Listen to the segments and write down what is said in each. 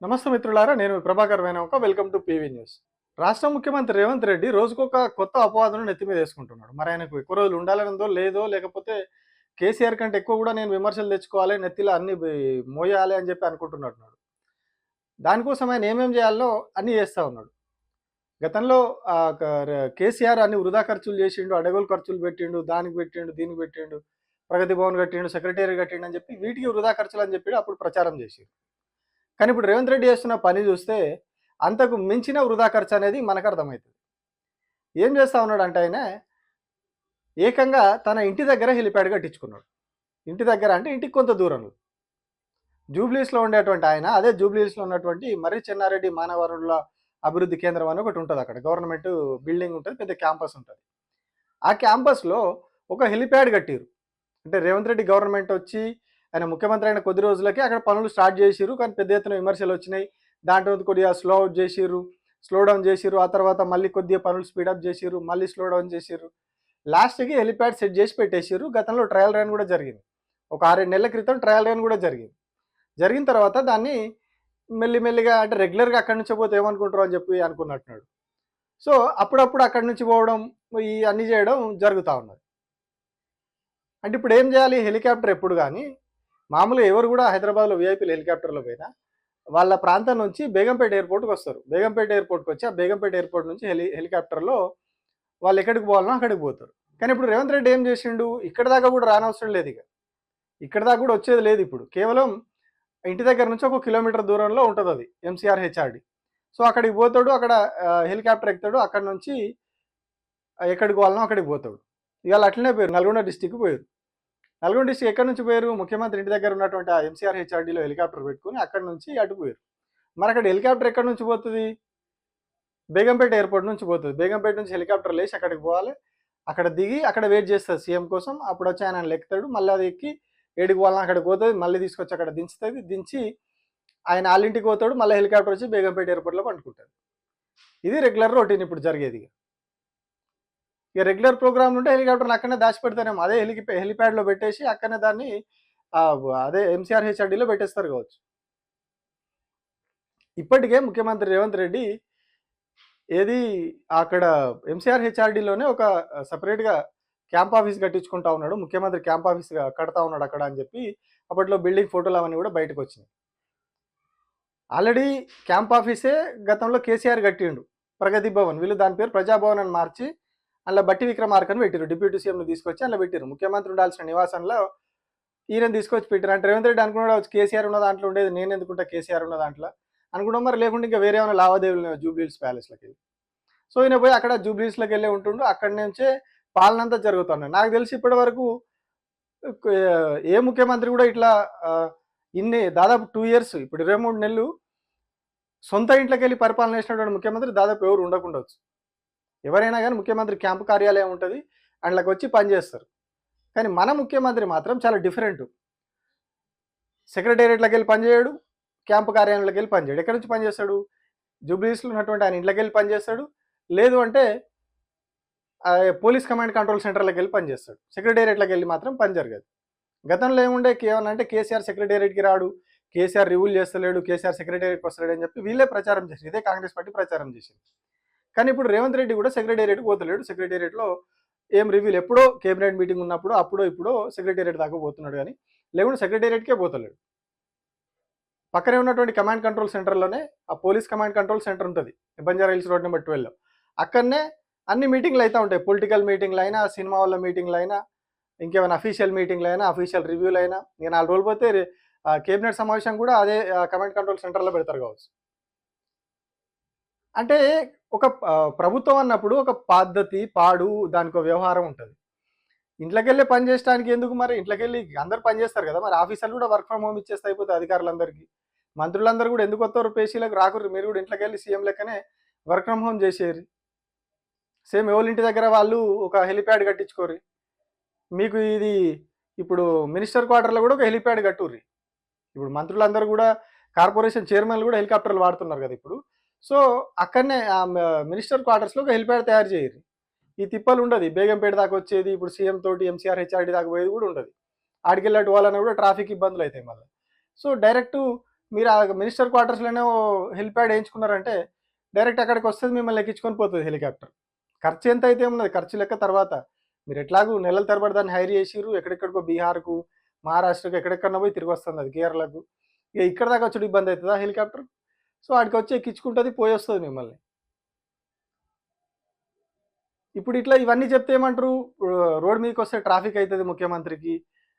నమస్తే మిత్రులారా, నేను మీ Prabhakar Venuka. Welcome to PV news. రాష్ట్ర ముఖ్యమంత్రి రేవంత్ రెడ్డి రోజుకొక కొత్త అపవాదును నెత్తి మీద వేసుకుంటున్నాడు. మరి ఆయనకు ఎక్కువ రోజులు ఉండాలనుందో లేదో, లేకపోతే కేసీఆర్ కంటే ఎక్కువ కూడా నేను విమర్శలు తెచ్చుకోవాలి, నెత్తిలో అన్ని మోయాలి అని చెప్పి అనుకుంటున్నట్టున్నాడు. దానికోసం ఆయన ఏమేం చేయాలో అన్నీ చేస్తూ ఉన్నాడు. గతంలో కేసీఆర్ అన్ని వృధా ఖర్చులు చేసిండు, అడగోలు ఖర్చులు పెట్టిండు, దానికి పెట్టిండు, దీనికి పెట్టిండు, ప్రగతి భవన్ కట్టిండు, సెక్రటేరియట్ కట్టిండు అని చెప్పి వీటికి వృధా ఖర్చులు అని చెప్పి అప్పుడు ప్రచారం చేసి. కానీ ఇప్పుడు రేవంత్ రెడ్డి చేస్తున్న పని చూస్తే అంతకు మించిన వృధా ఖర్చు అనేది మనకు అర్థమవుతుంది. ఏం చేస్తా ఉన్నాడంటే ఆయన ఏకంగా తన ఇంటి దగ్గర హెలిప్యాడ్ కట్టించుకున్నాడు. ఇంటి దగ్గర అంటే ఇంటికి కొంత దూరంలో. జూబ్లీస్లో ఉండేటువంటి ఆయన అదే జూబ్లీస్లో ఉన్నటువంటి మర్రి చెన్నారెడ్డి మానవ వనరుల అభివృద్ధి కేంద్రం అని ఒకటి ఉంటుంది. అక్కడ గవర్నమెంట్ బిల్డింగ్ ఉంటుంది, పెద్ద క్యాంపస్ ఉంటుంది. ఆ క్యాంపస్లో ఒక హెలిప్యాడ్ కట్టిరు. అంటే రేవంత్ రెడ్డి గవర్నమెంట్ వచ్చి ఆయన ముఖ్యమంత్రి అయిన కొద్ది రోజులకి అక్కడ పనులు స్టార్ట్ చేసిరు. కానీ పెద్ద ఎత్తున విమర్శలు వచ్చినాయి. దాంట్లో కొద్దిగా స్లో డౌన్ చేసిరు. ఆ తర్వాత మళ్ళీ కొద్దిగా పనులు స్పీడప్ చేసిరు, మళ్ళీ స్లో డౌన్ చేసిరు. లాస్ట్కి హెలిప్యాడ్ సెట్ చేసి పెట్టేసిరు. గతంలో ట్రయల్ రన్ కూడా జరిగింది. ఒక 6-7 నెలల క్రితం ట్రయల్ రన్ కూడా జరిగింది. జరిగిన తర్వాత దాన్ని మెల్లిమెల్లిగా అంటే రెగ్యులర్గా అక్కడి నుంచి పోతే ఏమనుకుంటారు అని చెప్పి అనుకున్నట్టున్నాడు. సో అప్పుడప్పుడు అక్కడి నుంచి పోవడం, ఈ అన్నీ చేయడం జరుగుతూ ఉన్నది. అంటే ఇప్పుడు ఏం చేయాలి? హెలికాప్టర్ ఎప్పుడు కానీ మామూలుగా ఎవరు కూడా హైదరాబాద్లో వీఐపీలు హెలికాప్టర్లో పోయినా వాళ్ళ ప్రాంతం నుంచి బేగంపేట ఎయిర్పోర్ట్కి వస్తారు. బేగంపేట ఎయిర్పోర్ట్కి వచ్చి ఆ బేగంపేట ఎయిర్పోర్ట్ నుంచి హెలికాప్టర్లో వాళ్ళు ఎక్కడికి పోవాలనో అక్కడికి పోతారు. కానీ ఇప్పుడు రేవంత్ రెడ్డి ఏం చేసిండు? ఇక్కడ దాకా కూడా రానవసరం లేదు. ఇక్కడ దాకా కూడా వచ్చేది లేదు. ఇప్పుడు కేవలం ఇంటి దగ్గర నుంచి 1 కిలోమీటర్ దూరంలో ఉంటుంది అది ఎంసీఆర్ హెచ్ఆర్డి. సో అక్కడికి పోతాడు, అక్కడ హెలికాప్టర్ ఎక్కుతాడు, అక్కడ నుంచి ఎక్కడికి పోవాలనో అక్కడికి పోతాడు. ఇవాళ అట్లనే పోయారు, నల్గొండ డిస్టిక్కి పోయారు. నల్గొండ డిస్టిక్ ఎక్కడి నుంచి పోయారు? ముఖ్యమంత్రి ఇంటి దగ్గర ఉన్నటువంటి ఆ ఎంసీఆర్ హెచ్ఆర్డీలో హెలికాప్టర్ పెట్టుకుని అక్కడి నుంచి అటు పోయారు. మరి అక్కడ హెలికాప్టర్ ఎక్కడి నుంచి పోతుంది? బేగంపేట ఎయిర్పోర్ట్ నుంచి పోతుంది. బేగంపేట నుంచి హెలికాప్టర్ లేచి అక్కడికి పోవాలి. అక్కడ దిగి అక్కడ వెయిట్ చేస్తుంది సీఎం కోసం. అప్పుడు వచ్చి ఆయన లెక్కుతాడు, మళ్ళీ అది ఎక్కి ఏడికి పోవాలని అక్కడికి పోతుంది, మళ్ళీ తీసుకొచ్చి అక్కడ దించుతుంది. దించి ఆయన వాళ్ళింటికి పోతాడు, మళ్ళీ హెలికాప్టర్ వచ్చి బేగంపేట ఎయిర్పోర్ట్లో పండుకుంటాడు. ఇది రెగ్యులర్ రొటీన్ ఇప్పుడు జరిగేది. ఇక రెగ్యులర్ ప్రోగ్రామ్ ఉంటే హెలికాప్టర్ని అక్కడనే దాచిపెడతారేమో, అదే హెలిప్యాడ్లో పెట్టేసి అక్కడనే దాన్ని అదే ఎంసీఆర్ హెచ్ఆర్డీలో పెట్టేస్తారు కావచ్చు. ఇప్పటికే ముఖ్యమంత్రి రేవంత్ రెడ్డి ఏది అక్కడ ఎంసీఆర్ హెచ్ఆర్డీలోనే ఒక సపరేట్గా క్యాంప్ ఆఫీస్ కట్టించుకుంటా ఉన్నాడు. ముఖ్యమంత్రి క్యాంప్ ఆఫీస్ కడతా ఉన్నాడు అక్కడ అని చెప్పి అప్పట్లో బిల్డింగ్ ఫోటోలు అవన్నీ కూడా బయటకు వచ్చినాయి. ఆల్రెడీ క్యాంప్ ఆఫీసే గతంలో కేసీఆర్ కట్టిండు, ప్రగతి భవన్. వీళ్ళు దాని పేరు ప్రజాభవన్ అని మార్చి అందులో బట్టి విక్రమార్కని పెట్టిరు. డిప్యూటీ సీఎంని తీసుకొచ్చి అందులో పెట్టిరు. ముఖ్యమంత్రి ఉండాల్సిన నివాసంలో ఈయన తీసుకొచ్చి పెట్టారు. అంటే రేవంత్ రెడ్డి అనుకున్నాడు కేసీఆర్ ఉన్న దాంట్లో ఉండేది, నేను ఎందుకుంటా కేసీఆర్ ఉన్న దాంట్లో అనుకున్నాం. మరి లేకుంటే ఇంకా వేరే ఏమైనా లావాదేవీలు జూబ్లీహిల్స్ ప్యాలెస్లోకి వెళ్ళి. సో ఈయన పోయి అక్కడ జూబ్లీహిల్స్లోకి వెళ్ళి ఉంటుండు. అక్కడి నుంచే పాలన అంతా జరుగుతున్నాయి. నాకు తెలిసి ఇప్పటి వరకు ఏ ముఖ్యమంత్రి కూడా ఇట్లా దాదాపు 2 years, ఇప్పుడు 23 నెలలు సొంత ఇంట్లోకి వెళ్ళి పరిపాలన చేసినటువంటి ముఖ్యమంత్రి దాదాపు ఎవరు ఉండకుండవచ్చు. ఎవరైనా కానీ ముఖ్యమంత్రి క్యాంపు కార్యాలయం ఉంటుంది, అందులోకి వచ్చి పనిచేస్తారు. కానీ మన ముఖ్యమంత్రి మాత్రం చాలా డిఫరెంట్. సెక్రటేరియట్లోకి వెళ్ళి పనిచేయడు, క్యాంపు కార్యాలయంలోకి వెళ్ళి పనిచేయడు. ఎక్కడి నుంచి పనిచేస్తాడు? జూబ్లీహిల్స్లో ఉన్నటువంటి ఆయన ఇంట్లోకి వెళ్ళి పనిచేస్తాడు, లేదు అంటే పోలీస్ కమాండ్ కంట్రోల్ సెంటర్లోకి వెళ్ళి పనిచేస్తాడు. సెక్రటేరియట్లోకి వెళ్ళి మాత్రం పని జరగదు. గతంలో ఏముండే అంటే కేసీఆర్ సెక్రటేరియట్కి రాడు, కేసీఆర్ రివ్యూలు చేస్తలేడు, కేసీఆర్ సెక్రటేరియట్కి వస్తలేడు అని చెప్పి వీళ్ళే ప్రచారం చేశారు. ఇదే కాంగ్రెస్ పార్టీ ప్రచారం చేసింది. కానీ ఇప్పుడు రేవంత్ రెడ్డి కూడా సెక్రటేరియట్కి పోతలేడు. సెక్రటేరియట్లో ఏం రివ్యూలు, ఎప్పుడో కేబినెట్ మీటింగ్ ఉన్నప్పుడు అప్పుడో ఇప్పుడో సెక్రటేరియట్ దాకా పోతున్నాడు, కానీ లేకుంటే సెక్రటేరియట్కే పోతలేడు. పక్కనే ఉన్నటువంటి కమాండ్ కంట్రోల్ సెంటర్లోనే ఆ పోలీస్ కమాండ్ కంట్రోల్ సెంటర్ ఉంటుంది, బంజారా హిల్స్ రోడ్ నెంబర్ 12లో. అక్కడనే అన్ని మీటింగ్లు అవుతూ ఉంటాయి. పొలిటికల్ మీటింగ్లు అయినా, సినిమా వాళ్ళ మీటింగ్లు అయినా, ఇంకేమైనా అఫీషియల్ మీటింగ్లు అయినా, అఫీషియల్ రివ్యూలు అయినా. ఇక 4 రోజులు పోతే కేబినెట్ సమావేశం కూడా అదే కమాండ్ కంట్రోల్ సెంటర్లో పెడతారు కావచ్చు. అంటే ఒక ప్రభుత్వం అన్నప్పుడు ఒక పద్ధతి, పాడు, దానికి ఒక వ్యవహారం ఉంటుంది. ఇంట్లోకి వెళ్ళి పని చేయడానికి ఎందుకు? మరి ఇంట్లోకి వెళ్ళి అందరు పని చేస్తారు కదా, మరి ఆఫీసర్లు కూడా వర్క్ ఫ్రమ్ హోమ్ ఇచ్చేస్తే అయిపోతుంది అధికారులందరికీ. మంత్రులందరూ కూడా ఎందుకు వస్తారు పేషీలకు? రాకుర్రు, మీరు కూడా ఇంట్లోకి వెళ్ళి సీఎం లెక్కనే వర్క్ ఫ్రమ్ హోమ్ చేసేరు. సేమ్ ఎవరి ఇంటి దగ్గర వాళ్ళు ఒక హెలిప్యాడ్ కట్టించుకోరు. మీకు ఇది ఇప్పుడు మినిస్టర్ క్వార్టర్లో కూడా ఒక హెలిప్యాడ్ కట్టుర్రి. ఇప్పుడు మంత్రులందరూ కూడా కార్పొరేషన్ చైర్మన్లు కూడా హెలికాప్టర్లు వాడుతున్నారు కదా ఇప్పుడు. సో అక్కడనే మినిస్టర్ క్వార్టర్స్లో ఒక హెలిప్యాడ్ తయారు చేయరు. ఈ తిప్పలు ఉండదు. బేగంపేట దాకా వచ్చేది, ఇప్పుడు సీఎం తోటి ఎంసీఆర్ హెచ్ఆర్డీ దాకా పోయేది కూడా ఉండదు. ఆడికెళ్ళి అటు వాళ్ళని కూడా ట్రాఫిక్ ఇబ్బందులు అవుతాయి మళ్ళీ. సో డైరెక్ట్ మీరు ఆ మినిస్టర్ క్వార్టర్స్‌లోనే హెలిప్యాడ్ ఏయించుకున్నారంటే డైరెక్ట్ అక్కడికి వస్తది, మిమ్మల్ని ఎక్కించుకొని పోతది హెలికాప్టర్. ఖర్చు ఎంత అయితే ఉన్నది, ఖర్చు లెక్క తర్వాత. మీరు ఎట్లాగూ నెలల తరబడి దాన్ని హైర్ చేసిర్రు. ఎక్కడెక్కడికో బీహార్‌కు, మహారాష్ట్రకు ఎక్కడెక్కడనో పోయి తిరిగొస్తుంది అది, కేరళకు. ఇక ఇక్కడ దాకా వచ్చుడు ఇబ్బంది అయితదా హెలికాప్టర్? సో ఆడికొచ్చి ఎక్కించుకుంటది, పోయొస్తది మిమ్మల్ని. ఇప్పుడు ఇట్లా ఇవన్నీ చెప్తే ఏమంటారు? రోడ్ మీదకొస్తే ట్రాఫిక్ అయితది ముఖ్యమంత్రికి.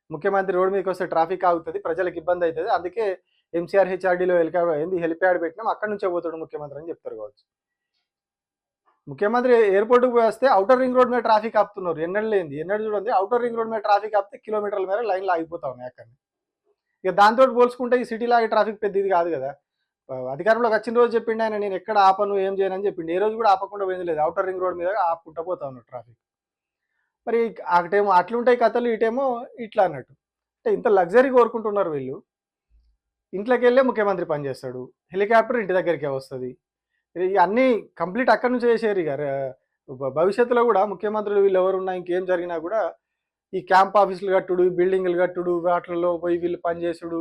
ముఖ్యమంత్రి రోడ్ మీదకొస్తే ట్రాఫిక్ ఆగుతది, ప్రజలకు ఇబ్బంది అయితది. అందుకే ఎంసీఆర్ హెచ్ఆర్‌డీలో హెలిప్యాడ్ పెట్టినాం, అక్కడి నుంచే పోతాడు ముఖ్యమంత్రి అని చెప్తారు కావచ్చు. ముఖ్యమంత్రి ఎయిర్‌పోర్ట్‌కి పోయొస్తే ఔటర్ రింగ్ రోడ్ మీద ట్రాఫిక్ ఆపుతున్నారు. ఎన్నడూ లేనిది. ఎన్నడూ చూడండి ఔటర్ రింగ్ రోడ్ మీద ట్రాఫిక్ ఆపితే కిలోమీటర్ల మేర లైన్‌లో ఆగిపోతా ఉన్నాయి అక్కడనే. ఇక దాంతోటి పోల్చుకుంటే ఈ సిటీలో ఆగే ట్రాఫిక్ పెద్ద ఇది కాదు కదా! అధికారంలోకి వచ్చిన రోజు చెప్పిండు ఆయన, నేను ఎక్కడ ఆపను, ఏం చేయనని చెప్పిండు. ఏ రోజు కూడా ఆపకుండా పోయింది లేదు. ఔటర్ రింగ్ రోడ్ మీద ఆపుకుంటా పోతా ఉన్నాడు ట్రాఫిక్. మరి అటేమో అట్లుంటాయి కథలు, ఇటేమో ఇట్లా అన్నట్టు. అంటే ఇంత లగ్జరీ కోరుకుంటున్నారు వీళ్ళు. ఇంట్లోకెళ్ళే ముఖ్యమంత్రి పనిచేస్తాడు. హెలికాప్టర్ ఇంటి దగ్గరికే వస్తది. ఇగ అన్నీ కంప్లీట్ అక్కడి నుంచే చేశారు ఇగ. భవిష్యత్తులో గూడా ముఖ్యమంత్రులు వీళ్ళెవరున్నా ఇంకేం జరిగినా గూడా ఈ క్యాంప్ ఆఫీసులు కట్టుడు, బిల్డింగులు కట్టుడు, వాటిల్లో పోయి వీళ్ళు పనిచేసుడు,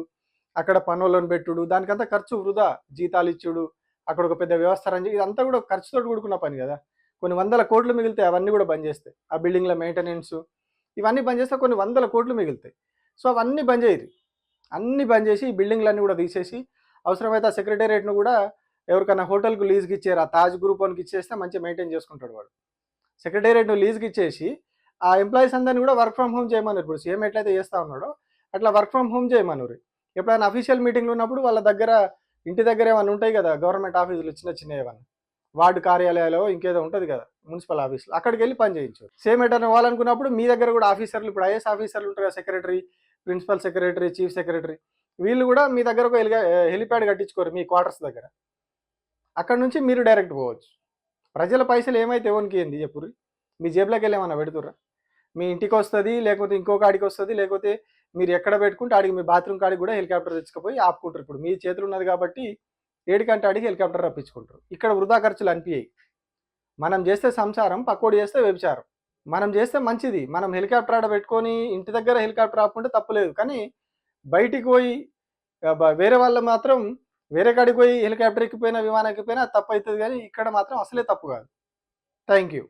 అక్కడ పనోళ్ళని పెట్టుడు, దానికంతా ఖర్చు వృధా. జీతాలిచ్చుడు, అక్కడ ఒక పెద్ద వ్యవస్థ రన్ ఇదంతా గూడా ఖర్చుతోటి కూడుకున్న పని గదా! కొన్ని వందల కోట్లు మిగులుతాయి అవన్నీ గూడా బంద్ చేస్తే. ఆ బిల్డింగ్‌ల మెయింటెనెన్సు ఇవన్నీ బంద్ చేస్తే కొన్ని వందల కోట్లు మిగులుతాయి. సో అవన్నీ బంద్ చేయరు. అన్నీ బంద్ చేసి ఈ బిల్డింగ్‌లన్నీ గూడా తీసేసి, అవసరమైతే ఆ సెక్రటేరియట్‌ను గూడా ఎవరికన్నా హోటల్‌కి లీజ్‌కి ఇచ్చారు. ఆ తాజ్ గ్రూప్ ఓనికి ఇచ్చేస్తే మంచిగా మెయింటైన్ చేసుకుంటాడు వాడు. సెక్రటేరియట్‌ను లీజ్‌కి ఇచ్చేసి, ఆ ఎంప్లాయీస్ అందరిని గూడా వర్క్ ఫ్రమ్ హోమ్ చేయమన్నారు. ఇప్పుడు సీఎం ఎట్లయితే చేస్తా ఉన్నాడో, అట్లా వర్క్ ఫ్రమ్ హోమ్ చేయమనుర్రి. ఎప్పుడైనా అఫీషియల్ మీటింగ్‌లు ఉన్నప్పుడు వాళ్ళ దగ్గర ఇంటి దగ్గర ఏమన్నా ఉంటాయి గదా! గవర్నమెంట్ ఆఫీసులు చిన్న చిన్నయేమన్నా. వార్డు కార్యాలయాలో ఇంకేదో ఉంటది గదా! మున్సిపల్ ఆఫీస్‌లో. అక్కడికెళ్ళి పని చేయించు. సేమ్ ఎటన్నా పోవాలనుకున్నప్పుడు మీ దగ్గర గూడా ఆఫీసర్లు, ఇప్పుడు ఐఏఎస్ ఆఫీసర్లు ఉంటారు కదా! Secretary, principal secretary, chief secretary. వీళ్ళు గూడా మీ దగ్గర ఒక హెలిప్యాడ్ కట్టించుకోరు మీ క్వార్టర్స్ దగ్గర. అక్కడి నుంచి మీరు డైరెక్ట్ పోవచ్చు. ప్రజల పైసలు ఏమైతే ఎవనికి ఏంది చెప్పుర్రి? మీ జేబులోకెళ్ళి ఏమన్నా పెడుతుర్రా? మీ ఇంటికొస్తది, లేకపోతే ఇంకో కాడికొస్తది, లేకపోతే మీరు ఎక్కడ పెట్టుకుంటే ఆడికి, మీ బాత్రూమ్ కాడికి గూడా హెలికాప్టర్ తెచ్చుకుపోయి ఆపుకుంటారు. ఇప్పుడు మీ చేతులు ఉన్నది కాబట్టి ఏడికంటే ఆడికి హెలికాప్టర్ రప్పించుకుంటారు. ఇక్కడ వృధా ఖర్చులు అనిపియయి. మనం చేస్తే సంసారం, పక్కోడు చేస్తే వ్యభిచారం. మనం చేస్తే మంచిది. మనం హెలికాప్టర్ ఆడ పెట్టుకొని ఇంటి దగ్గర హెలికాప్టర్ ఆపుకుంటే తప్పులేదు. కానీ బయటికి పోయి వేరే వాళ్ళు మాత్రం వేరే కాడికి పోయి హెలికాప్టర్ ఎక్కిపోయినా, విమానం ఎక్కిపోయినా అది తప్పైతది గానీ, ఇక్కడ మాత్రం అసలే తప్పు కాదు. Thank you.